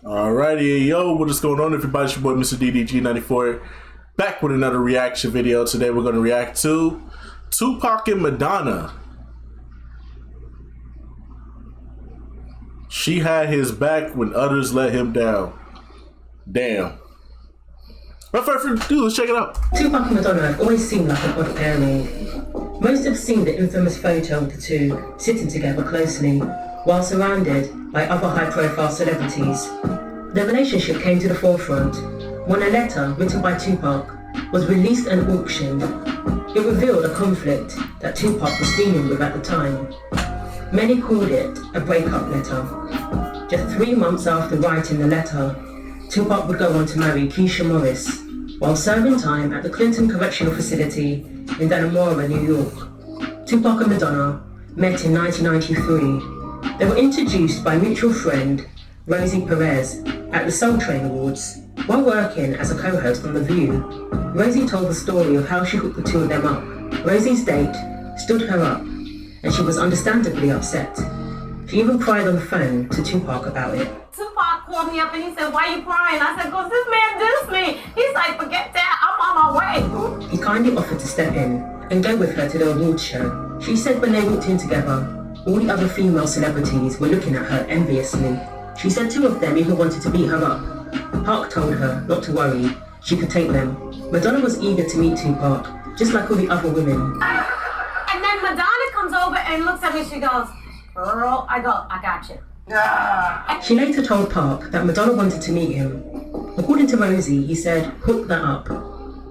Alrighty, yo, what is going on, everybody? It's your boy, Mr. DDG94, back with another reaction video. Today we're going to react to Tupac and Madonna. She had his back when others let him down. Damn. Without further ado, let's check it out. Tupac and Madonna have always seemed like an odd pairing. Most have seen the infamous photo of the two sitting together closely, while surrounded by other high-profile celebrities. Their relationship came to the forefront when a letter written by Tupac was released and auctioned. It revealed a conflict that Tupac was dealing with at the time. Many called it a breakup letter. Just 3 months after writing the letter, Tupac would go on to marry Keisha Morris while serving time at the Clinton Correctional Facility in Dannemora, New York. Tupac and Madonna met in 1993. They were introduced by mutual friend Rosie Perez at the Soul Train Awards. While working as a co-host on The View, Rosie told the story of how she hooked the two of them up. Rosie's date stood her up, and she was understandably upset. She even cried on the phone to Tupac about it. Tupac called me up and he said, "Why you crying?" I said, "Cause this man dissed me." He's like, "Forget that, I'm on my way." He kindly offered to step in and go with her to the awards show. She said when they walked in together, all the other female celebrities were looking at her enviously. She said 2 of them even wanted to beat her up. Park told her not to worry, she could take them. Madonna was eager to meet Tupac, just like all the other women. And then Madonna comes over and looks at me, she goes, "Girl," I go, "I got you." She later told Park that Madonna wanted to meet him. According to Rosie, he said, "Hook that up."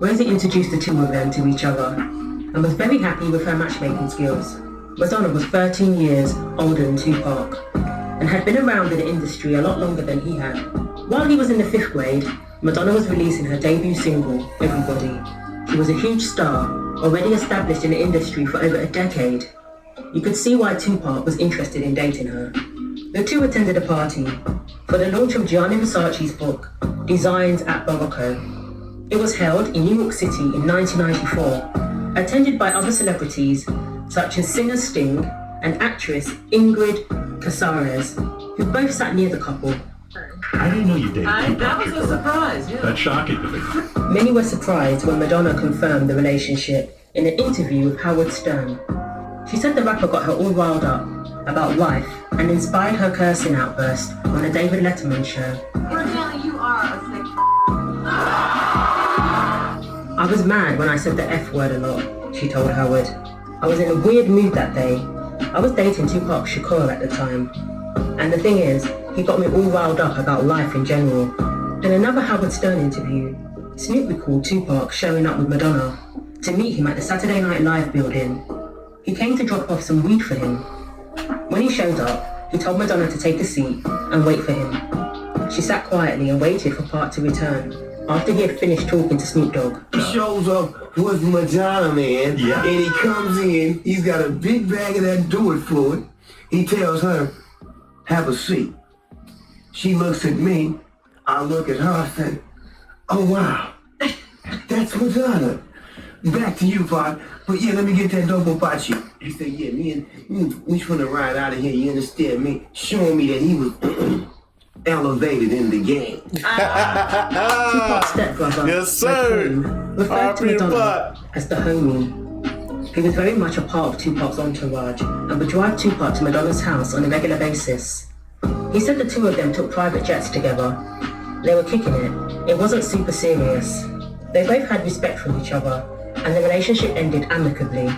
Rosie introduced the 2 of them to each other and was very happy with her matchmaking skills. Madonna was 13 years older than Tupac and had been around in the industry a lot longer than he had. While he was in the 5th grade, Madonna was releasing her debut single, Everybody. She was a huge star, already established in the industry for over a decade. You could see why Tupac was interested in dating her. The 2 attended a party for the launch of Gianni Versace's book, Designs at Barocco. It was held in New York City in 1994, attended by other celebrities such as singer Sting and actress Ingrid Casares, who both sat near the couple. I didn't know you dated Tupac. That was a surprise, yeah. That's shocking to me. Many were surprised when Madonna confirmed the relationship in an interview with Howard Stern. She said the rapper got her all riled up about life and inspired her cursing outburst on the David Letterman show. Cornelia, you are a sick. "I was mad when I said the F word a lot," she told Howard. "I was in a weird mood that day. I was dating Tupac Shakur at the time. And the thing is, he got me all riled up about life in general." In another Howard Stern interview, Snoop recalled Tupac showing up with Madonna to meet him at the Saturday Night Live building. He came to drop off some weed for him. When he showed up, he told Madonna to take a seat and wait for him. She sat quietly and waited for Park to return after he had finished talking to Snoop Dogg. He shows up with Madonna, man, Yeah. and he comes in, he's got a big bag of that do-it fluid. He tells her, "Have a seat." She looks at me, I look at her, I say, "Oh wow, that's Madonna." Back to you, Park. But yeah, let me get that dope about you. He said, "Yeah, we finna ride out of here, you understand me?" Showing me that he was elevated in the game. Tupac's stepbrother, Yes, sir. referred to R.I.P. Madonna Butt. as the homie. He was very much a part of Tupac's entourage and would drive Tupac to Madonna's house on a regular basis. He said the 2 of them took private jets together. They were kicking it. It wasn't super serious. They both had respect for each other, and the relationship ended amicably.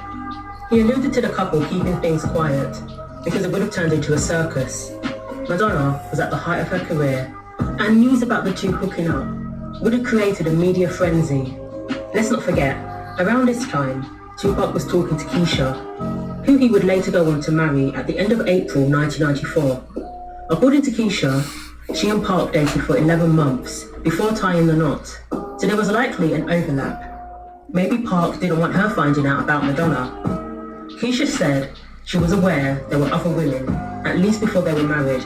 He alluded to the couple keeping things quiet because it would have turned into a circus. Madonna was at the height of her career, and news about the 2 hooking up would have created a media frenzy. Let's not forget, around this time, Tupac was talking to Keisha, who he would later go on to marry at the end of April 1994. According to Keisha, she and Park dated for 11 months before tying the knot, so there was likely an overlap. Maybe Park didn't want her finding out about Madonna. Keisha said she was aware there were other women, at least before they were married.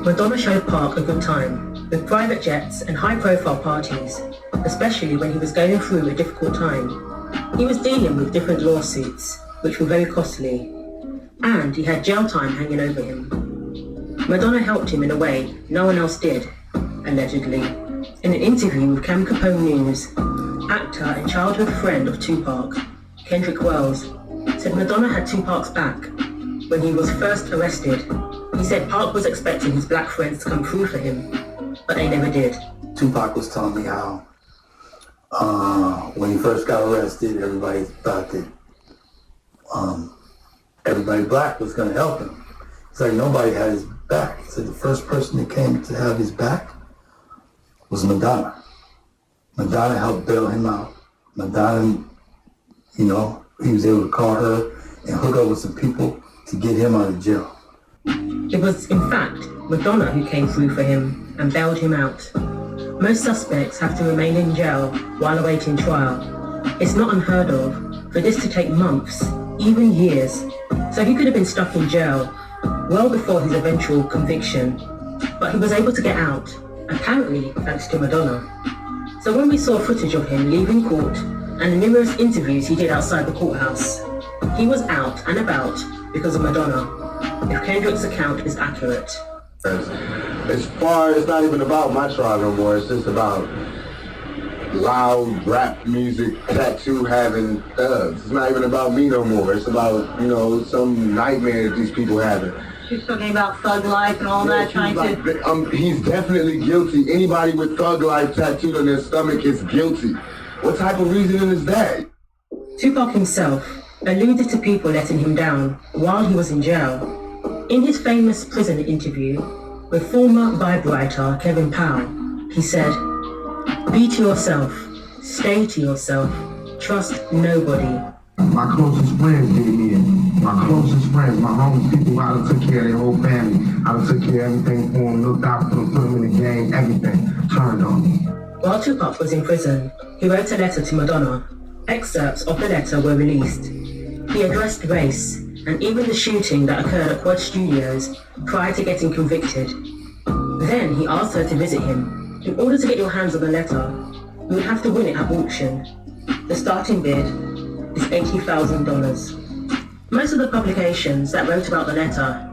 Madonna showed Park a good time, with private jets and high-profile parties, especially when he was going through a difficult time. He was dealing with different lawsuits, which were very costly, and he had jail time hanging over him. Madonna helped him in a way no one else did. allegedly. In an interview with Cam Capone News, actor and childhood friend of Tupac, Kendrick Wells, said Madonna had Tupac's back when he was first arrested. He said Pac was expecting his black friends to come through for him, but they never did. Tupac was telling me how when he first got arrested, everybody thought that everybody black was going to help him. It's like nobody had his back. He said the first person that came to have his back was Madonna. Madonna helped bail him out. Madonna, he was able to call her and hook up with some people to get him out of jail. It was, in fact, Madonna who came through for him and bailed him out. Most suspects have to remain in jail while awaiting trial. It's not unheard of for this to take months, even years. So he could have been stuck in jail well before his eventual conviction. But he was able to get out, apparently thanks to Madonna. So when we saw footage of him leaving court and the numerous interviews he did outside the courthouse, he was out and about because of Madonna, if Kendrick's account is accurate. As far as it's not even about my trial no more, it's just about loud rap music, tattoo having thugs. It's not even about me no more. It's about, some nightmare that these people having. She's talking about thug life and all that, trying to... He's definitely guilty. Anybody with thug life tattooed on their stomach is guilty. What type of reasoning is that? Tupac himself alluded to people letting him down while he was in jail. In his famous prison interview with former Vibe writer Kevin Powell, he said, "Be to yourself, stay to yourself, trust nobody." My closest friends gave me in. My closest friends, my homies, people, I done took care of their whole family. I done took care of everything for them, looked out for them, put them in the game, everything turned on me. While Tupac was in prison, he wrote a letter to Madonna. Excerpts of the letter were released. He addressed race and even the shooting that occurred at Quad Studios prior to getting convicted. Then he asked her to visit him. In order to get your hands on the letter, you would have to win it at auction. The starting bid is $80,000. Most of the publications that wrote about the letter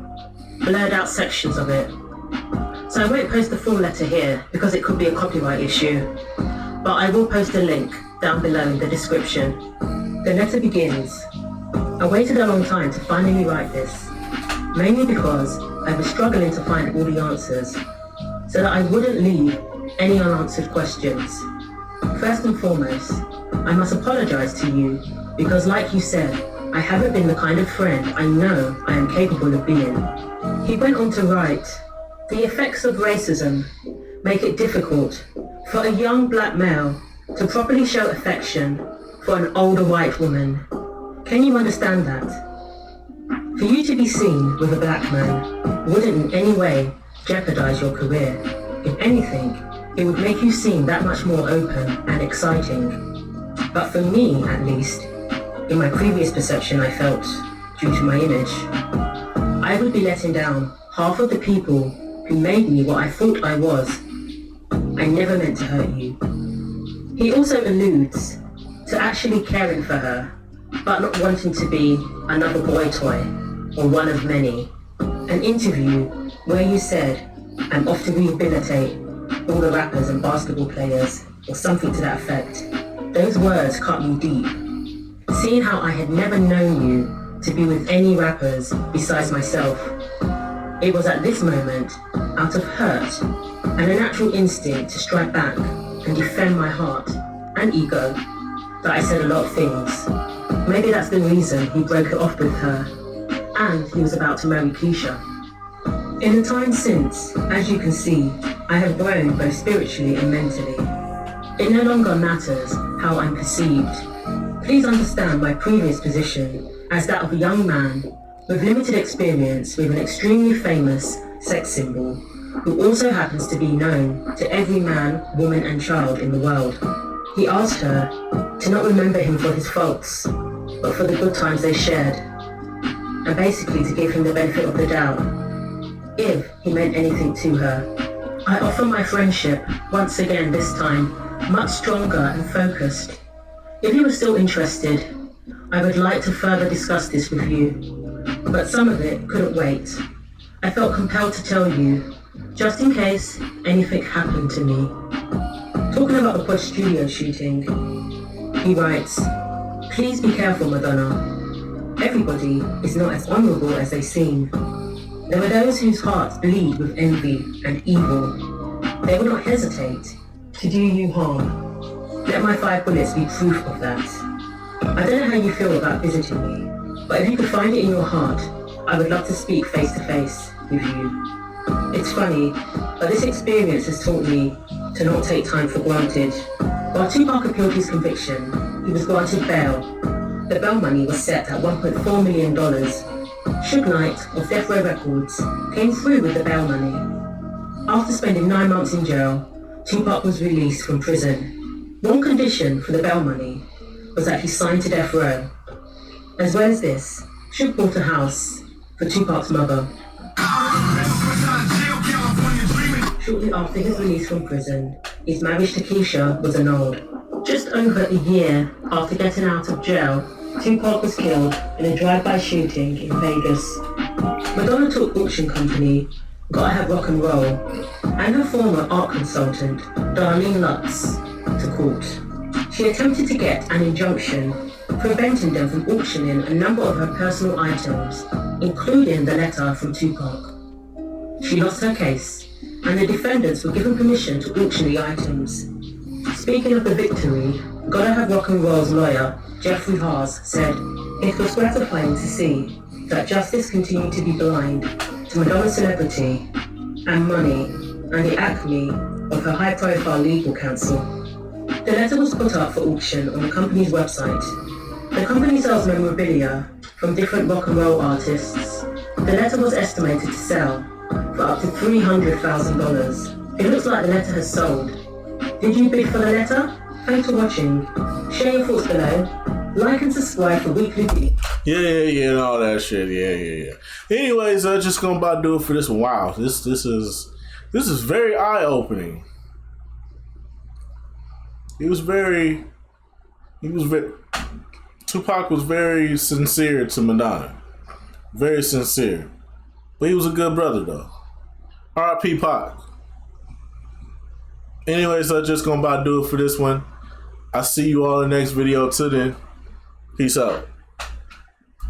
blurred out sections of it. So I won't post the full letter here because it could be a copyright issue, but I will post a link down below in the description. The letter begins, "I waited a long time to finally write this, mainly because I was struggling to find all the answers, so that I wouldn't leave any unanswered questions. First and foremost, I must apologize to you because, like you said, I haven't been the kind of friend I know I am capable of being." He went on to write, "The effects of racism make it difficult for a young black male to properly show affection for an older white woman. Can you understand that? For you to be seen with a black man wouldn't in any way jeopardize your career. If anything, it would make you seem that much more open and exciting. But for me, at least, in my previous perception I felt, due to my image, I would be letting down half of the people who made me what I thought I was. I never meant to hurt you." He also alludes to actually caring for her, but not wanting to be another boy toy or one of many. An interview where you said, "I'm off to rehabilitate all the rappers and basketball players," or something to that effect. Those words cut me deep. Seeing how I had never known you to be with any rappers besides myself, it was at this moment, out of hurt and a natural instinct to strike back and defend my heart and ego, that I said a lot of things. Maybe that's the reason he broke it off with her, and he was about to marry Keisha. In the time since, as you can see, I have grown both spiritually and mentally. It no longer matters how I'm perceived. Please understand my previous position as that of a young man with limited experience with an extremely famous sex symbol, who also happens to be known to every man, woman and child in the world. He asked her to not remember him for his faults, but for the good times they shared, and basically to give him the benefit of the doubt, if he meant anything to her. I offer my friendship, once again this time, much stronger and focused. If you were still interested, I would like to further discuss this with you, but some of it couldn't wait. I felt compelled to tell you just in case anything happened to me. Talking about the Pod Studio shooting, he writes, "Please be careful, Madonna. Everybody is not as honourable as they seem. There are those whose hearts bleed with envy and evil. They will not hesitate to do you harm. Let my 5 bullets be proof of that. I don't know how you feel about visiting me, but if you could find it in your heart, I would love to speak face to face with you. It's funny, but this experience has taught me to not take time for granted. While Tupac appealed his conviction, he was granted bail. The bail money was set at $1.4 million. Suge Knight of Death Row Records came through with the bail money. After spending 9 months in jail, Tupac was released from prison. One condition for the bail money was that he signed to Death Row. As well as this, Suge bought a house for Tupac's mother. Shortly after his release from prison, his marriage to Keisha was annulled. Just over a year after getting out of jail, Tupac was killed in a drive-by shooting in Vegas. Madonna took auction company Gotta Have Rock and Roll and her former art consultant, Darlene Lutz, to court. She attempted to get an injunction preventing them from auctioning a number of her personal items, including the letter from Tupac. She lost her case, and the defendants were given permission to auction the items. Speaking of the victory, Gotta Have Rock and Roll's lawyer, Jeffrey Haas, said, "It was gratifying to see that justice continued to be blind to Madonna's celebrity and money and the acme of her high-profile legal counsel." The letter was put up for auction on the company's website. The company sells memorabilia from different rock and roll artists. The letter was estimated to sell for up to $300,000. It looks like the letter has sold. Did you bid for the letter? Thanks for watching. Share your thoughts below. Like and subscribe for weekly videos. Yeah, and all that shit. Yeah. Anyways, just gonna about do it for this one. Wow, this is very eye-opening. Tupac was very sincere to Madonna. Very sincere. But he was a good brother though. R.I.P. Pac. Anyways, just gonna about do it for this one. I'll see you all in the next video. Till then, peace out.